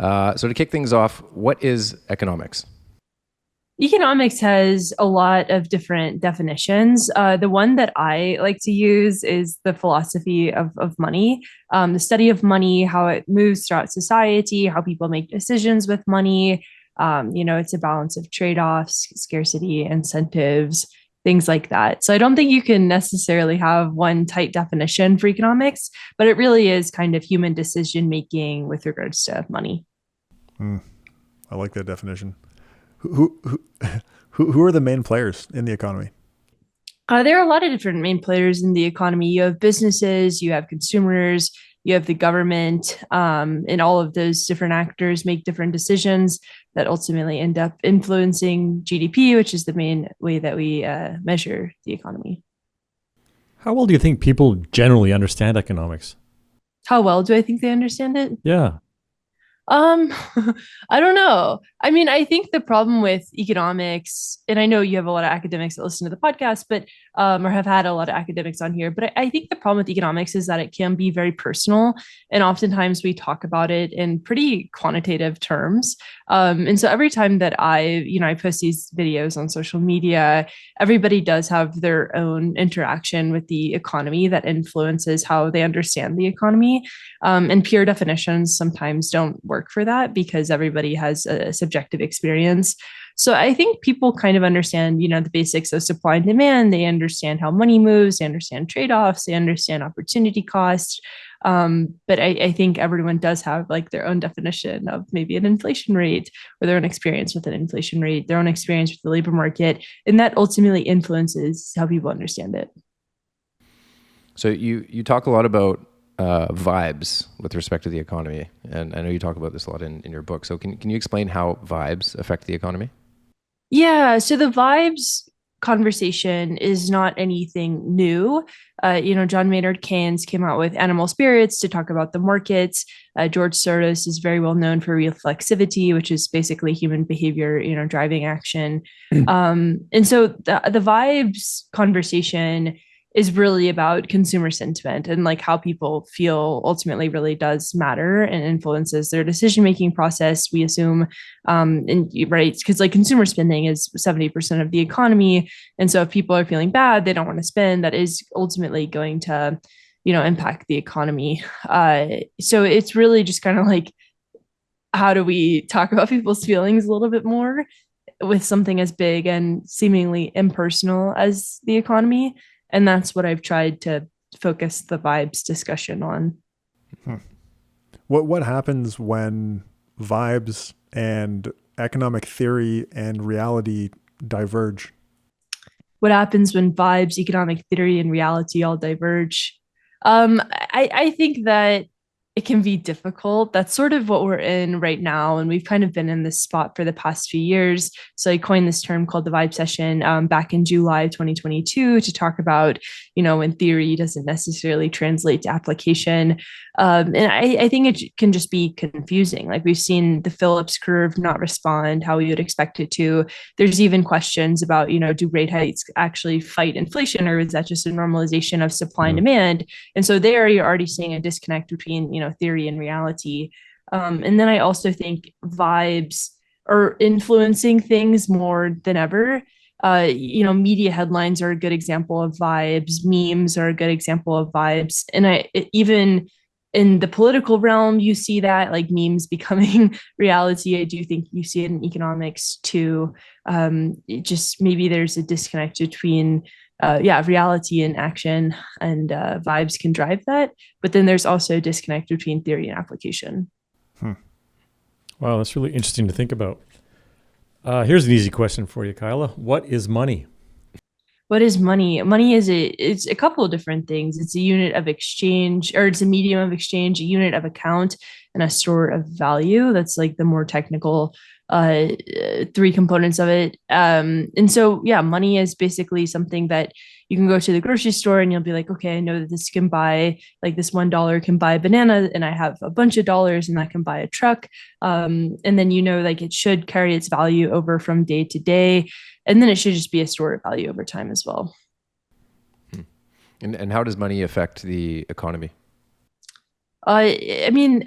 So to kick things off, what is economics? Economics has a lot of different definitions. The one that I like to use is the philosophy of money, the study of money, how it moves throughout society, how people make decisions with money. It's a balance of trade offs, scarcity, incentives, things like that. So I don't think you can necessarily have one tight definition for economics, but it really is kind of human decision making with regards to money. Hmm. I like that definition. Who are the main players in the economy? There are a lot of different main players in the economy. You have businesses, you have consumers, you have the government, and all of those different actors make different decisions that ultimately end up influencing GDP, which is the main way that we measure the economy. How well do you think people generally understand economics? How well do I think they understand it? Yeah. Um, I don't know. I mean, I think the problem with economics, and I know you have a lot of academics that listen to the podcast, but or have had a lot of academics on here, but I think the problem with economics is that it can be very personal, and oftentimes we talk about it in pretty quantitative terms. And so every time that I post these videos on social media, everybody does have their own interaction with the economy that influences how they understand the economy. And pure definitions sometimes don't work for that because everybody has a subjective experience. So I think people kind of understand, the basics of supply and demand. They understand how money moves. They understand trade-offs. They understand opportunity cost. But I think everyone does have like their own definition of maybe an inflation rate or their own experience with an inflation rate, their own experience with the labor market, and that ultimately influences how people understand it. So you talk a lot about vibes with respect to the economy, and I know you talk about this a lot in your book. So can you explain how vibes affect the economy? Yeah, so the vibes conversation is not anything new. John Maynard Keynes came out with Animal Spirits to talk about the markets. George Soros is very well known for reflexivity, which is basically human behavior, driving action. And so the vibes conversation is really about consumer sentiment and like how people feel ultimately really does matter and influences their decision making process. We assume and right, because like consumer spending is 70% of the economy, and so if people are feeling bad, they don't want to spend, that is ultimately going to impact the economy. So it's really just kind of like, how do we talk about people's feelings a little bit more with something as big and seemingly impersonal as the economy? And that's what I've tried to focus the vibes discussion on. Hmm. What happens when vibes and economic theory and reality diverge? What happens when vibes, economic theory, and reality all diverge? I think that it can be difficult. That's sort of what we're in right now. And we've kind of been in this spot for the past few years. So I coined this term called the vibe session back in July of 2022 to talk about, when theory doesn't necessarily translate to application. And I think it can just be confusing. Like we've seen the Phillips curve not respond how we would expect it to. There's even questions about, do rate hikes actually fight inflation, or is that just a normalization of supply and demand? And so there you're already seeing a disconnect between, theory and reality. And then I also think vibes are influencing things more than ever. Media headlines are a good example of vibes. Memes are a good example of vibes. And even in the political realm, you see that like memes becoming reality. I do think you see it in economics too. Just maybe there's a disconnect between reality and action, and vibes can drive that. But then there's also a disconnect between theory and application. Hmm. Wow, that's really interesting to think about. Here's an easy question for you, Kyla. What is money? What is money? Money it's a couple of different things. It's a unit of exchange, or it's a medium of exchange, a unit of account, and a store of value. That's like the more technical three components of it. And so yeah, money is basically something that you can go to the grocery store and you'll be like, okay, I know that this can buy, like this $1 can buy a banana, and I have a bunch of dollars and that can buy a truck. And then like it should carry its value over from day to day, and then it should just be a store of value over time as well. And how does money affect the economy? I mean,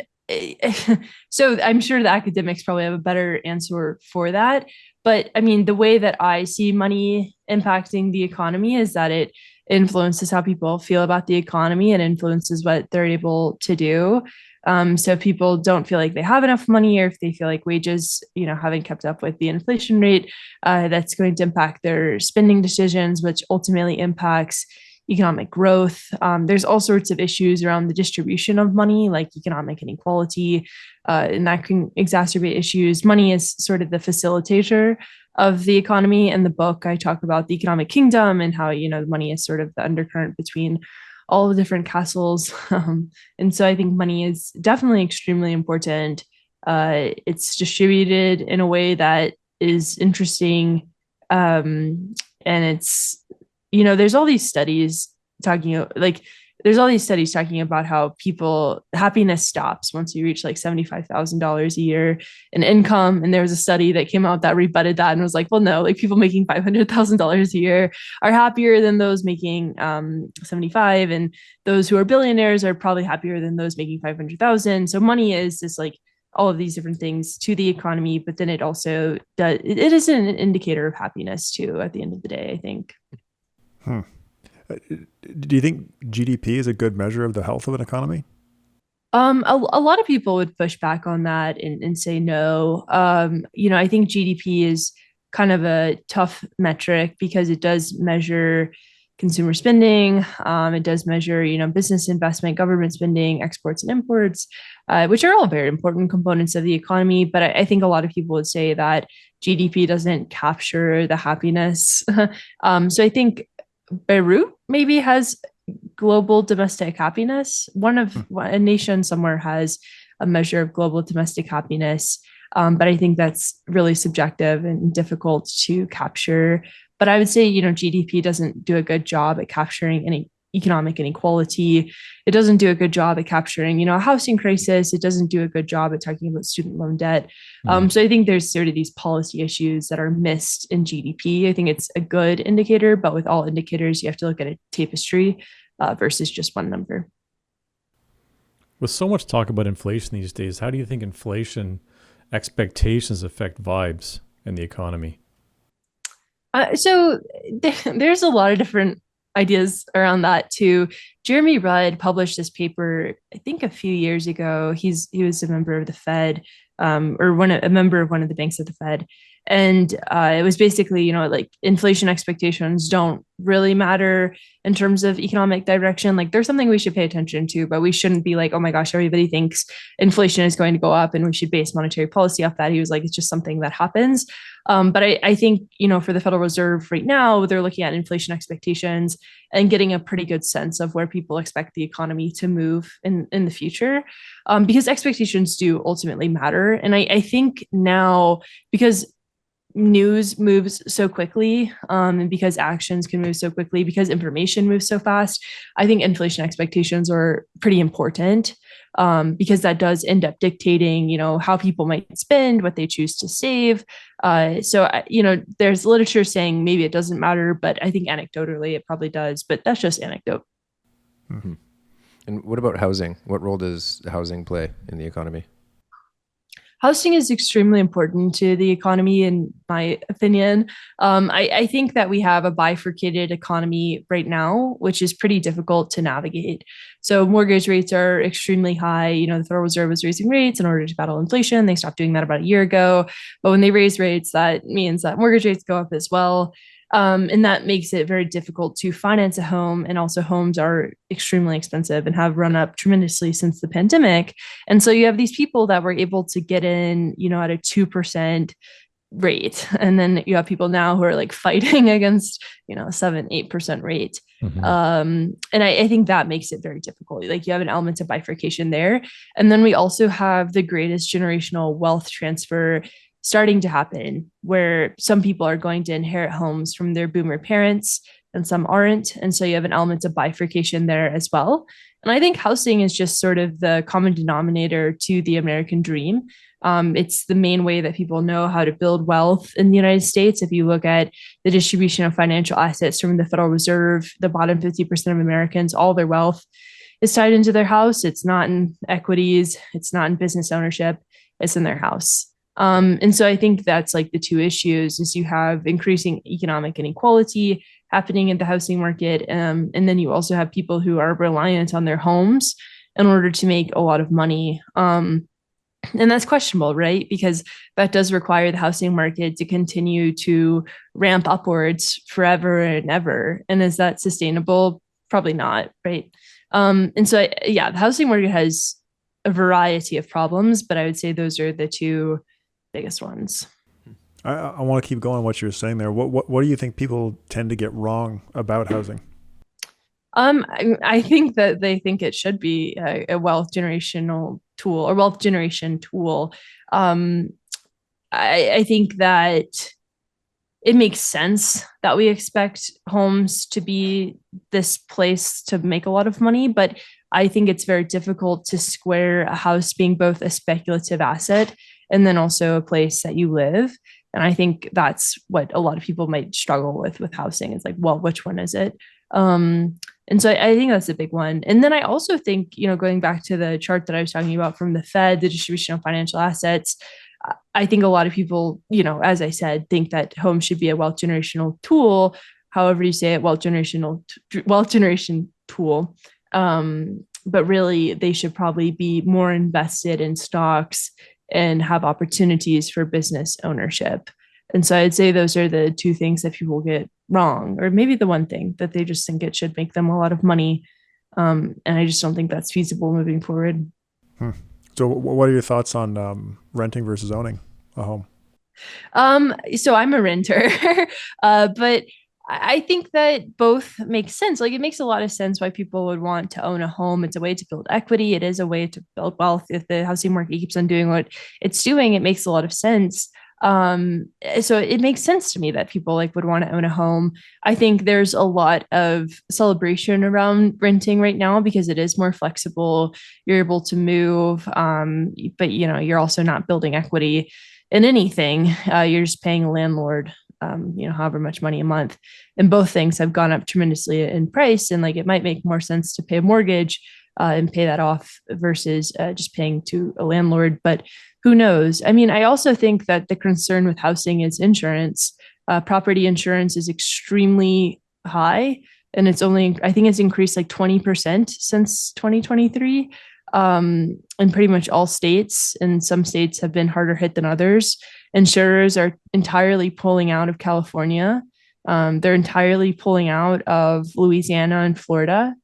So I'm sure the academics probably have a better answer for that. But I mean, the way that I see money impacting the economy is that it influences how people feel about the economy and influences what they're able to do. So if people don't feel like they have enough money, or if they feel like wages, haven't kept up with the inflation rate, that's going to impact their spending decisions, which ultimately impacts economic growth. There's all sorts of issues around the distribution of money, like economic inequality, and that can exacerbate issues. Money is sort of the facilitator of the economy. In the book, I talk about the economic kingdom and how, money is sort of the undercurrent between all the different castles. And so I think money is definitely extremely important. It's distributed in a way that is interesting. And it's, there's all these studies talking about how people happiness stops once you reach like $75,000 a year in income. And there was a study that came out that rebutted that and was like, well, no, like people making $500,000 a year are happier than those making 75, and those who are billionaires are probably happier than those making 500,000. So money is just like all of these different things to the economy, but then it also does, it is an indicator of happiness too, at the end of the day, I think. Do you think GDP is a good measure of the health of an economy? A lot of people would push back on that and say no. I think GDP is kind of a tough metric because it does measure consumer spending. It does measure, business investment, government spending, exports and imports, which are all very important components of the economy. But I think a lot of people would say that GDP doesn't capture the happiness. So I think Beirut maybe has global domestic happiness. A nation somewhere has a measure of global domestic happiness. But I think that's really subjective and difficult to capture. But I would say, GDP doesn't do a good job at capturing any economic inequality. It doesn't do a good job at capturing, a housing crisis. It doesn't do a good job at talking about student loan debt. So I think there's sort of these policy issues that are missed in GDP. I think it's a good indicator, but with all indicators, you have to look at a tapestry versus just one number. With so much talk about inflation these days, how do you think inflation expectations affect vibes in the economy? So there's a lot of different ideas around that too. Jeremy Rudd published this paper, I think a few years ago. He was a member of the Fed, or a member of one of the banks of the Fed. And it was basically, like inflation expectations don't really matter in terms of economic direction. Like there's something we should pay attention to, but we shouldn't be like, oh my gosh, everybody thinks inflation is going to go up and we should base monetary policy off that. He was like, it's just something that happens. But I think, for the Federal Reserve right now, they're looking at inflation expectations and getting a pretty good sense of where people expect the economy to move in the future, because expectations do ultimately matter. And I think now, because news moves so quickly, and because actions can move so quickly, because information moves so fast, I think inflation expectations are pretty important, because that does end up dictating, how people might spend, what they choose to save. So there's literature saying maybe it doesn't matter, but I think anecdotally it probably does, but that's just anecdote. Mm-hmm. And what about housing? What role does housing play in the economy? Housing is extremely important to the economy, in my opinion. I think that we have a bifurcated economy right now, which is pretty difficult to navigate. So mortgage rates are extremely high. The Federal Reserve is raising rates in order to battle inflation. They stopped doing that about a year ago. But when they raise rates, that means that mortgage rates go up as well. And that makes it very difficult to finance a home. And also homes are extremely expensive and have run up tremendously since the pandemic. And so you have these people that were able to get in, at a 2% rate. And then you have people now who are like fighting against, 7-8% rate. Mm-hmm. And I think that makes it very difficult. Like you have an element of bifurcation there. And then we also have the greatest generational wealth transfer starting to happen, where some people are going to inherit homes from their boomer parents and some aren't. And so you have an element of bifurcation there as well. And I think housing is just sort of the common denominator to the American dream. It's the main way that people know how to build wealth in the United States. If you look at the distribution of financial assets from the Federal Reserve, the bottom 50% of Americans, all their wealth is tied into their house. It's not in equities. It's not in business ownership. It's in their house. And so I think that's like the two issues is you have increasing economic inequality happening in the housing market. And then you also have people who are reliant on their homes in order to make a lot of money. And that's questionable, right? Because that does require the housing market to continue to ramp upwards forever and ever. And is that sustainable? Probably not, right? And so, yeah, the housing market has a variety of problems, but I would say those are the two biggest ones. I want to keep going what you were saying there. What do you think people tend to get wrong about housing? I think that they think it should be a wealth generational tool or wealth generation tool. I think that it makes sense that we expect homes to be this place to make a lot of money, but I think it's very difficult to square a house being both a speculative asset and then also a place that you live. And I think that's what a lot of people might struggle with housing. It's like, well, which one is it? And so I think that's a big one. And then I also think, going back to the chart that I was talking about from the Fed, the distribution of financial assets, I think a lot of people, as I said, think that home should be a wealth generational tool. However you say it, wealth generation tool. But really, they should probably be more invested in stocks and have opportunities for business ownership. And so I'd say those are the two things that people get wrong, or maybe the one thing that they just think it should make them a lot of money. And I just don't think that's feasible moving forward. So what are your thoughts on renting versus owning a home? So I'm a renter, but I think that both make sense. Like it makes a lot of sense why people would want to own a home. It's a way to build equity. It is a way to build wealth. If the housing market keeps on doing what it's doing, it makes a lot of sense. So it makes sense to me that people would want to own a home. I think there's a lot of celebration around renting right now because it is more flexible. You're able to move, but you're also not building equity in anything. You're just paying a landlord, however much money a month. And both things have gone up tremendously in price. And it might make more sense to pay a mortgage and pay that off versus just paying to a landlord. But who knows? I mean, I also think that the concern with housing is insurance. Property insurance is extremely high, and I think it's increased 20% since 2023 in pretty much all states. And some states have been harder hit than others. Insurers are entirely pulling out of California. They're entirely pulling out of Louisiana and Florida.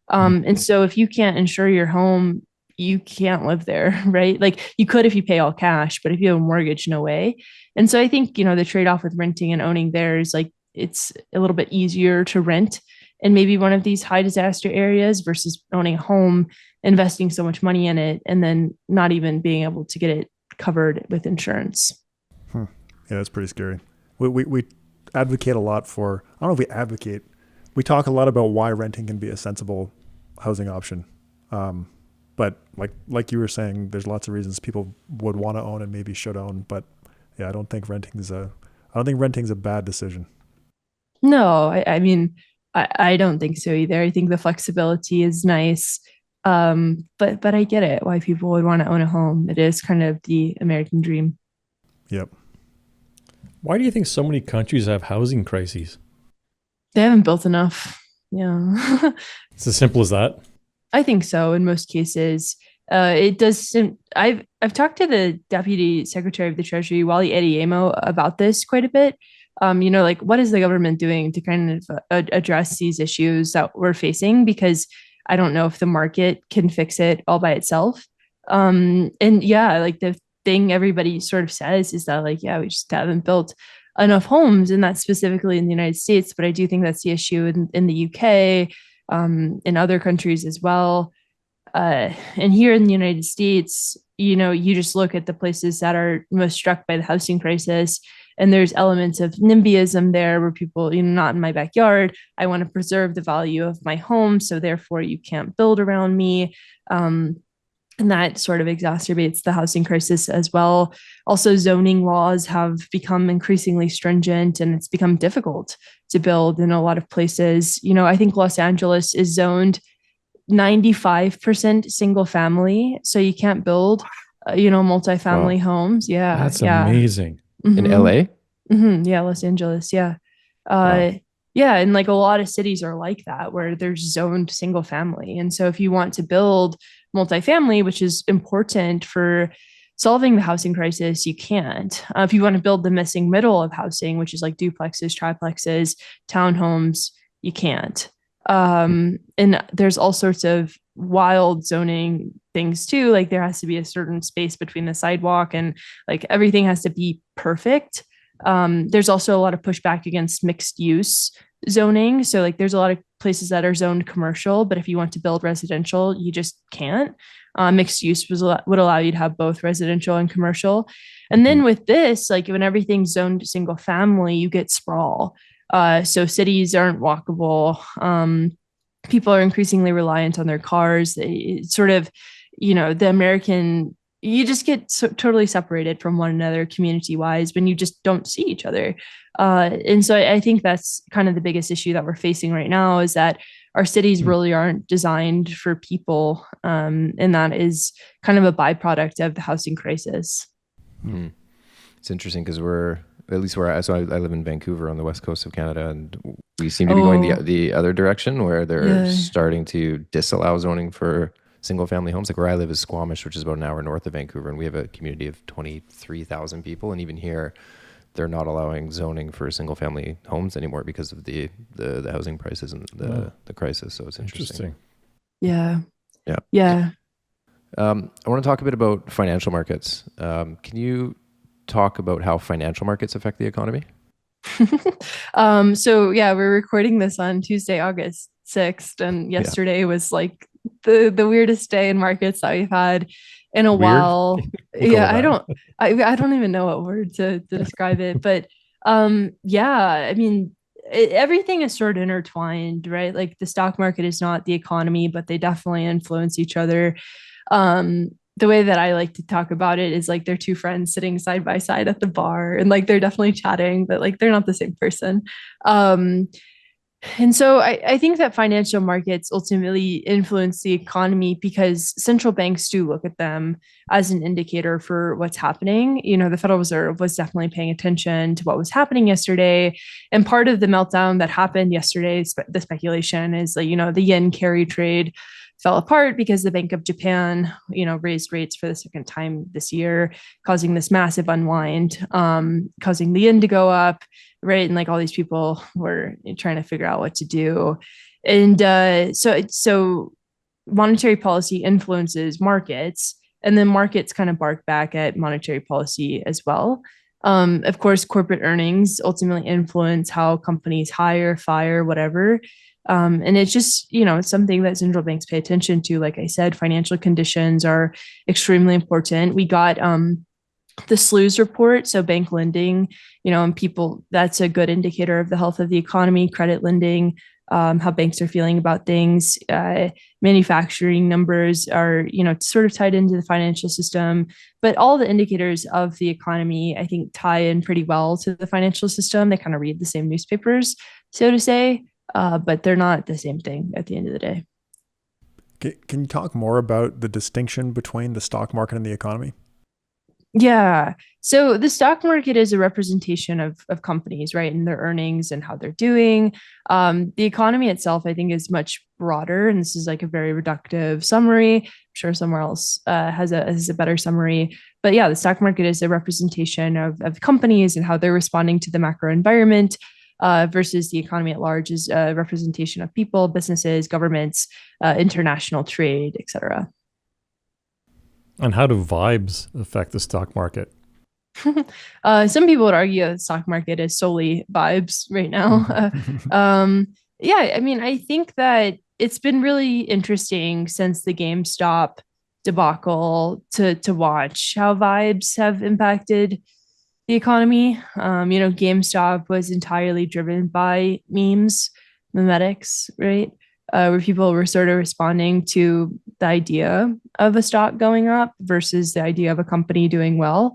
And so if you can't insure your home, you can't live there, right? You could if you pay all cash, but if you have a mortgage, no way. And so I think, the trade-off with renting and owning there is it's a little bit easier to rent in maybe one of these high disaster areas versus owning a home, investing so much money in it, and then not even being able to get it covered with insurance. Yeah, that's pretty scary. We advocate a lot for, I don't know if we advocate, we talk a lot about why renting can be a sensible housing option. But like you were saying, there's lots of reasons people would want to own and maybe should own. But yeah, I don't think renting's a bad decision. No, I mean, I don't think so either. I think the flexibility is nice. But I get it why people would want to own a home. It is kind of the American dream. Yep. Why do you think so many countries have housing crises? They haven't built enough. Yeah. It's as simple as that. I think so. In most cases, it does. I've talked to the Deputy Secretary of the Treasury, Wally Adeyemo, about this quite a bit. What is the government doing to kind of address these issues that we're facing? Because I don't know if the market can fix it all by itself. And yeah, the thing everybody sort of says is that we just haven't built enough homes, and that's specifically in the United States. But I do think that's the issue in the UK. In other countries as well. And here in the United States, you just look at the places that are most struck by the housing crisis, and there's elements of NIMBYism there where people, not in my backyard. I want to preserve the value of my home, so therefore you can't build around me. And that sort of exacerbates the housing crisis as well. Also, zoning laws have become increasingly stringent, and it's become difficult to build in a lot of places. I think Los Angeles is zoned 95% single family. So you can't build, multifamily homes. Yeah. That's Yeah. amazing. In LA? Yeah. Los Angeles. Yeah. Wow. Yeah. And like a lot of cities are like that where there's zoned single family. And so if you want to build multifamily, which is important for solving the housing crisis, you can't. If you want to build the missing middle of housing, which is like duplexes, triplexes, townhomes, you can't. And there's all sorts of wild zoning things too. Like there has to be a certain space between the sidewalk and like everything has to be perfect. There's also a lot of pushback against mixed use zoning. So like there's a lot of places that are zoned commercial, but if you want to build residential, you just can't. Mixed use would allow you to have both residential and commercial. And then with this, like when everything's zoned single family, you get sprawl. So cities aren't walkable. People are increasingly reliant on their cars. It's sort of, the American, you just get totally separated from one another community wise when you just don't see each other. And so I think that's kind of the biggest issue that we're facing right now is that our cities really aren't designed for people. And that is kind of a byproduct of the housing crisis. It's interesting because at least where I live in Vancouver on the west coast of Canada, and we seem to be going the other direction where they're starting to disallow zoning for single family homes. Like where I live is Squamish, which is about an hour north of Vancouver, and we have a community of 23,000 people. And even here, they're not allowing zoning for single family homes anymore because of the housing prices and the crisis. So it's interesting. Yeah. I want to talk a bit about financial markets. Can you talk about how financial markets affect the economy? We're recording this on Tuesday, August 6th, and yesterday was like the weirdest day in markets that we've had in a while. I don't even know what word to describe it, but I mean, everything is sort of intertwined, right? Like the stock market is not the economy, but they definitely influence each other. The way that I like to talk about it is like they're two friends sitting side by side at the bar and like they're definitely chatting, but like they're not the same person. And so I think that financial markets ultimately influence the economy because central banks do look at them as an indicator for what's happening. The Federal Reserve was definitely paying attention to what was happening yesterday. And part of the meltdown that happened yesterday, the speculation is like, the yen carry trade fell apart because the Bank of Japan, raised rates for the second time this year, causing this massive unwind, causing the yen to go up, right? And like all these people were trying to figure out what to do. And so monetary policy influences markets, and then markets kind of bark back at monetary policy as well. Of course, corporate earnings ultimately influence how companies hire, fire, whatever. And it's just, it's something that central banks pay attention to. Like I said, financial conditions are extremely important. We got the SLOOS report, so bank lending, and people, that's a good indicator of the health of the economy, credit lending, how banks are feeling about things. Manufacturing numbers are, sort of tied into the financial system, but all the indicators of the economy, I think, tie in pretty well to the financial system. They kind of read the same newspapers, so to say. But they're not the same thing at the end of the day. Can you talk more about the distinction between the stock market and the economy? Yeah. So the stock market is a representation of companies, right? And their earnings and how they're doing. The economy itself, I think, is much broader. And this is like a very reductive summary. I'm sure somewhere else has a better summary. But yeah, the stock market is a representation of companies and how they're responding to the macro environment. Versus the economy at large is a representation of people, businesses, governments, international trade, et cetera. And how do vibes affect the stock market? Some people would argue that the stock market is solely vibes right now. I mean, I think that it's been really interesting since the GameStop debacle to watch how vibes have impacted the economy. GameStop was entirely driven by memes, memetics, right? Where people were sort of responding to the idea of a stock going up versus the idea of a company doing well.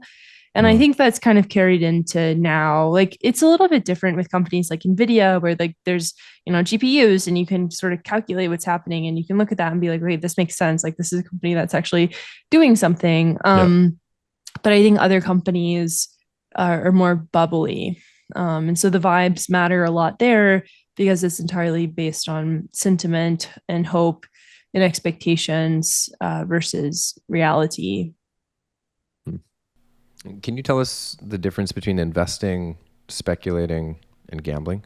And I think that's kind of carried into now. Like it's a little bit different with companies like Nvidia, where like there's, GPUs and you can sort of calculate what's happening and you can look at that and be like, wait, this makes sense. Like this is a company that's actually doing something. But I think other companies are more bubbly. And so the vibes matter a lot there because it's entirely based on sentiment and hope and expectations versus reality. Can you tell us the difference between investing, speculating, and gambling?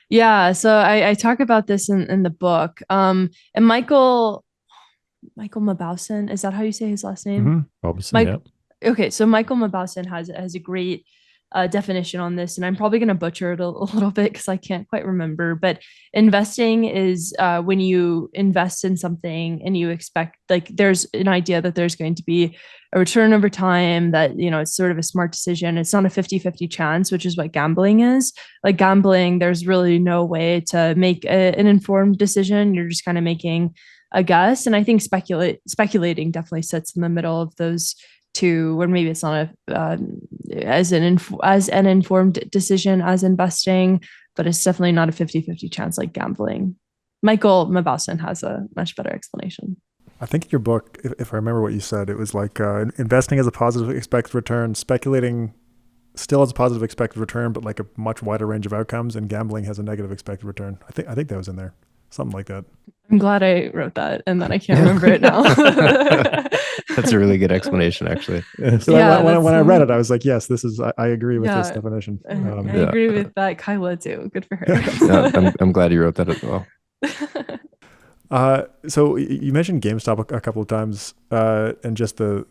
Yeah, so I talk about this in the book. And Michael Mabouson, is that how you say his last name? Mabouson, Okay, so Michael Mabouson has a great definition on this, and I'm probably going to butcher it a little bit because I can't quite remember. But investing is when you invest in something and you expect, like, there's an idea that there's going to be a return over time, that, it's sort of a smart decision. It's not a 50-50 chance, which is what gambling is. Like gambling, there's really no way to make an informed decision. You're just kind of making a guess. And I think speculating definitely sits in the middle of those two, where maybe it's not as an informed decision as investing, but it's definitely not a 50-50 chance like gambling. Michael Mabouson has a much better explanation. I think in your book, if I remember what you said, it was like investing has a positive expected return, speculating still has a positive expected return, but like a much wider range of outcomes, and gambling has a negative expected return. I think that was in there. Something like that. I'm glad I wrote that, and then I can't remember it now. That's a really good explanation, actually. So when I read it, I was like, yes, this is. I agree with this definition. I agree with that. Kyla too. Good for her. I'm glad you wrote that as well. So you mentioned GameStop a couple of times, and just the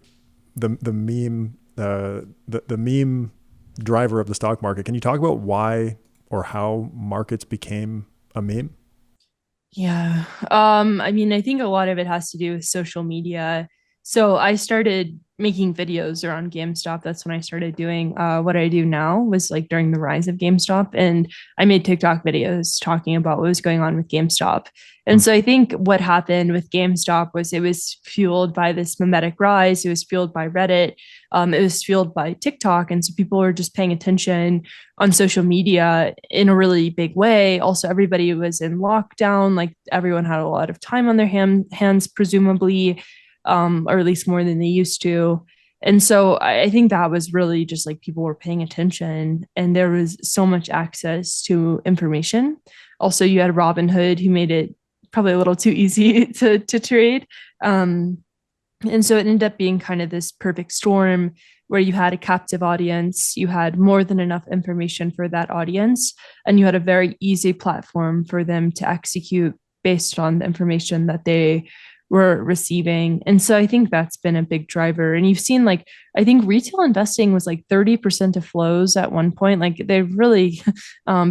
meme, the meme driver of the stock market. Can you talk about why or how markets became a meme? Yeah. I mean, I think a lot of it has to do with social media. So I started making videos around GameStop. That's when I started doing what I do now, was like during the rise of GameStop. And I made TikTok videos talking about what was going on with GameStop. And so I think what happened with GameStop was it was fueled by this mimetic rise. It was fueled by Reddit. It was fueled by TikTok. And so people were just paying attention on social media in a really big way. Also, everybody was in lockdown. Like everyone had a lot of time on their hands, presumably, or at least more than they used to. And so I think that was really just like people were paying attention, and there was so much access to information. Also, you had Robinhood, who made it probably a little too easy to trade. And so it ended up being kind of this perfect storm where you had a captive audience, you had more than enough information for that audience, and you had a very easy platform for them to execute based on the information that they were receiving. And so I think that's been a big driver. And you've seen, like, I think retail investing was like 30% of flows at one point. Like they've really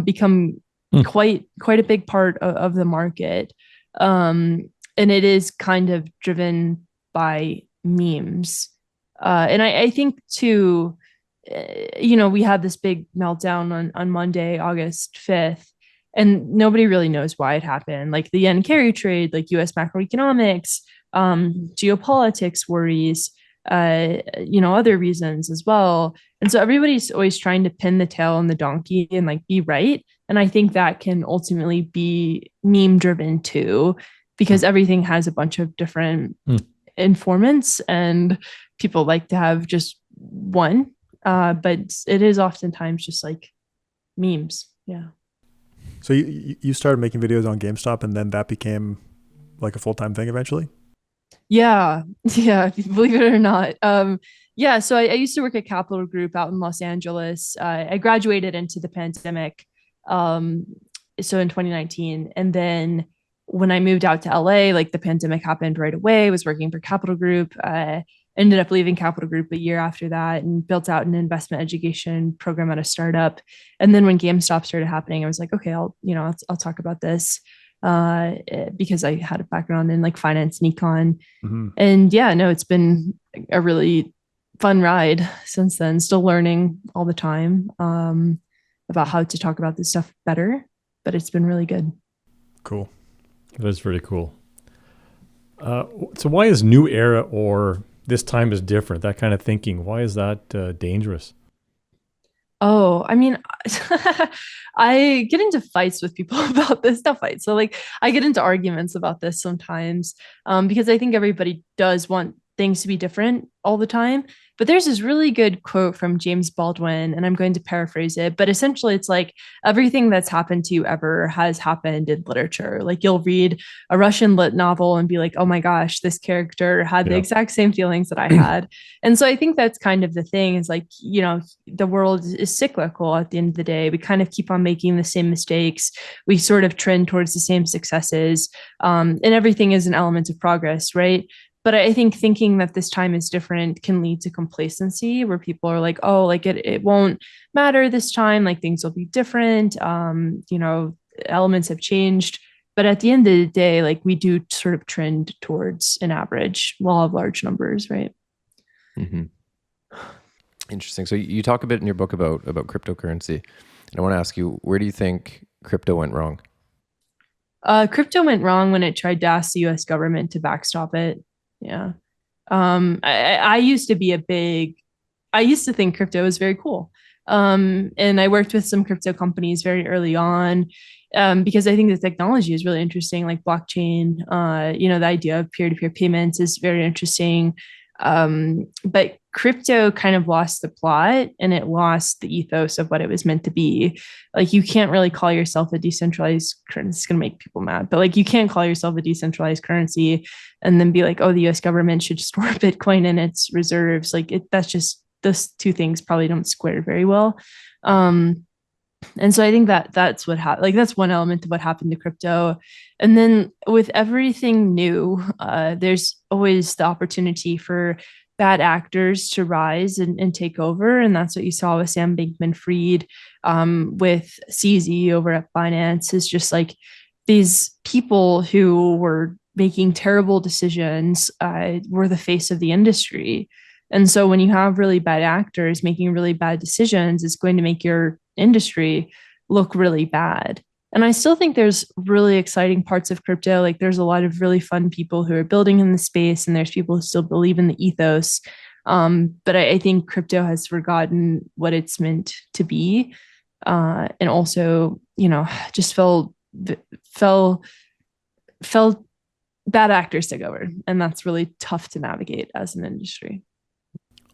become quite a big part of the market. And it is kind of driven by memes. And I think too, we had this big meltdown on Monday, August 5th, and nobody really knows why it happened. Like the yen carry trade, like US macroeconomics, geopolitics worries, other reasons as well. And so everybody's always trying to pin the tail on the donkey and like be right. And I think that can ultimately be meme driven too, because everything has a bunch of different informants and people like to have just one. But it is oftentimes just like memes. Yeah. So you started making videos on GameStop, and then that became like a full-time thing eventually? Yeah, believe it or not. So I used to work at Capital Group out in Los Angeles. I graduated into the pandemic, so in 2019. And then when I moved out to LA, like the pandemic happened right away. I was working for Capital Group. Ended up leaving Capital Group a year after that and built out an investment education program at a startup. And then when GameStop started happening, I was like, okay, I'll talk about this because I had a background in like finance and econ. And it's been a really fun ride since then. Still learning all the time about how to talk about this stuff better, but it's been really good. Cool. That is pretty cool. So why is New Era or this time is different, that kind of thinking. Why is that dangerous? Oh, I mean, I get into fights with people about this, not fights. So like I get into arguments about this sometimes, because I think everybody does want things to be different all the time. But there's this really good quote from James Baldwin, and I'm going to paraphrase it, but essentially it's like everything that's happened to you ever has happened in literature. Like you'll read a Russian lit novel and be like, oh my gosh, this character had the exact same feelings that I had. And so I think that's kind of the thing is like, you know, the world is cyclical at the end of the day. We kind of keep on making the same mistakes. We sort of trend towards the same successes. And everything is an element of progress, right? But I think thinking that this time is different can lead to complacency where people are like, oh, like it won't matter this time, like things will be different. You know, elements have changed. But at the end of the day, like we do sort of trend towards an average law of large numbers, right? Mm-hmm. Interesting. So you talk a bit in your book about cryptocurrency. And I want to ask you, where do you think crypto went wrong? Crypto went wrong when it tried to ask the US government to backstop it. Yeah. I used to be I used to think crypto was very cool. And I worked with some crypto companies very early on, because I think the technology is really interesting, like blockchain. You know, the idea of peer-to-peer payments is very interesting. But crypto kind of lost the plot and it lost the ethos of what it was meant to be. Like you can't really call yourself a decentralized currency. It's going to make people mad, but like you can't call yourself a decentralized currency and then be like, oh, the US government should store Bitcoin in its reserves. Like that's just, those two things probably don't square very well. And so I think that that's what happened. Like that's one element of what happened to crypto. And then with everything new, there's always the opportunity for bad actors to rise and take over. And that's what you saw with Sam Bankman-Fried, with CZ over at Binance, is just like these people who were making terrible decisions, were the face of the industry. And so when you have really bad actors making really bad decisions, it's going to make your industry look really bad. And I still think there's really exciting parts of crypto. Like there's a lot of really fun people who are building in the space, and there's people who still believe in the ethos. But I think crypto has forgotten what it's meant to be, and also, you know, just fell bad actors took over, and that's really tough to navigate as an industry.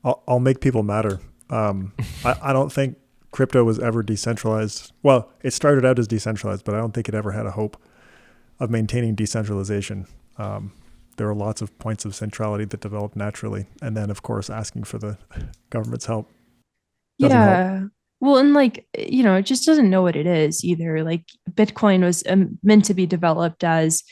I'll make people matter. I don't think crypto was ever decentralized. Well, it started out as decentralized, but I don't think it ever had a hope of maintaining decentralization. There were lots of points of centrality that developed naturally. And then, of course, asking for the government's help doesn't help. Well, and like, you know, it just doesn't know what it is either. Like Bitcoin was meant to be developed as,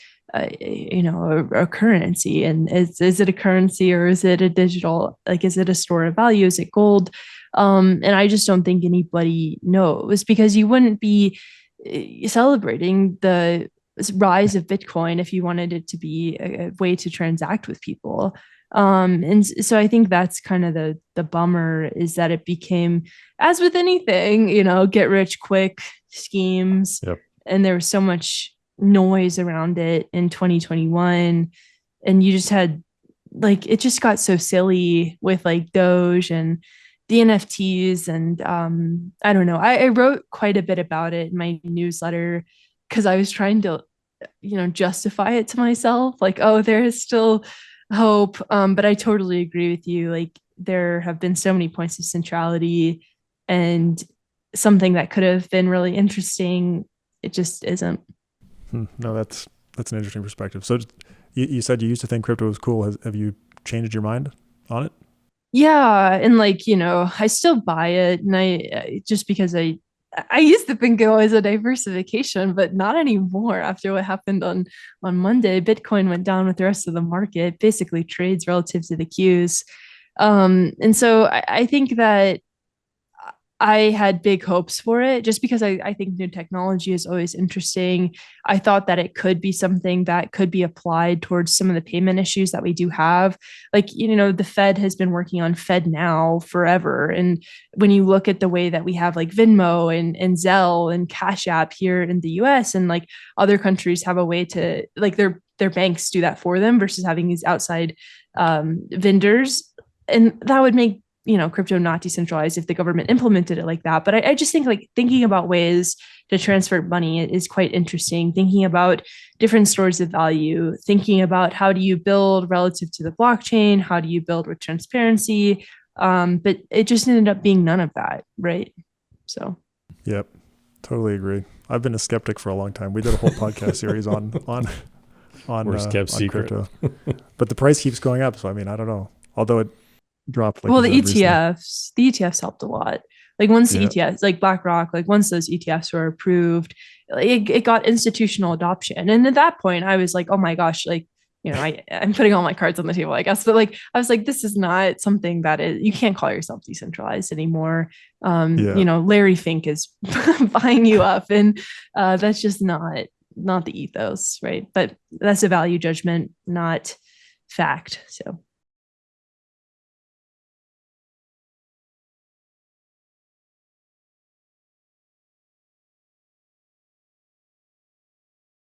you know, a currency. And is it a currency or is it a digital? Like, is it a store of value? Is it gold? And I just don't think anybody knows, because you wouldn't be celebrating the rise of Bitcoin if you wanted it to be a way to transact with people. And so I think that's kind of the bummer, is that it became, as with anything, you know, get rich quick schemes. Yep. And there was so much noise around it in 2021. And you just had, like, it just got so silly with like Doge and the NFTs. And I don't know. I wrote quite a bit about it in my newsletter because I was trying to, you know, justify it to myself. Like, oh, there is still hope. But I totally agree with you. Like, there have been so many points of centrality, and something that could have been really interesting, it just isn't. No, that's an interesting perspective. So you said you used to think crypto was cool. Have you changed your mind on it? Yeah. And like, you know, I still buy it. And I just because I used to think it was a diversification, but not anymore. After what happened on Monday, Bitcoin went down with the rest of the market, basically trades relative to the Qs. And so I think that I had big hopes for it, just because I think new technology is always interesting. I thought that it could be something that could be applied towards some of the payment issues that we do have. Like, you know, the Fed has been working on FedNow forever. And when you look at the way that we have like Venmo and Zelle and Cash App here in the US, and like other countries have a way to, like, their banks do that for them versus having these outside vendors, and that would make crypto not decentralized if the government implemented it like that. But I just think like thinking about ways to transfer money is quite interesting. Thinking about different stores of value, thinking about how do you build relative to the blockchain, how do you build with transparency, but it just ended up being none of that, right? So yep, totally agree. I've been a skeptic for a long time. We did a whole podcast series on worst kept secret crypto, but the price keeps going up. So I mean, I don't know. Although it dropped. Well, the ETFs helped a lot. Like once the ETFs, like BlackRock, like once those ETFs were approved, it got institutional adoption. And at that point, I was like, oh my gosh, like, I'm putting all my cards on the table, I guess. But like, I was like, this is not something that you can't call yourself decentralized anymore. Larry Fink is buying you up, and that's just not the ethos, right? But that's a value judgment, not fact. So.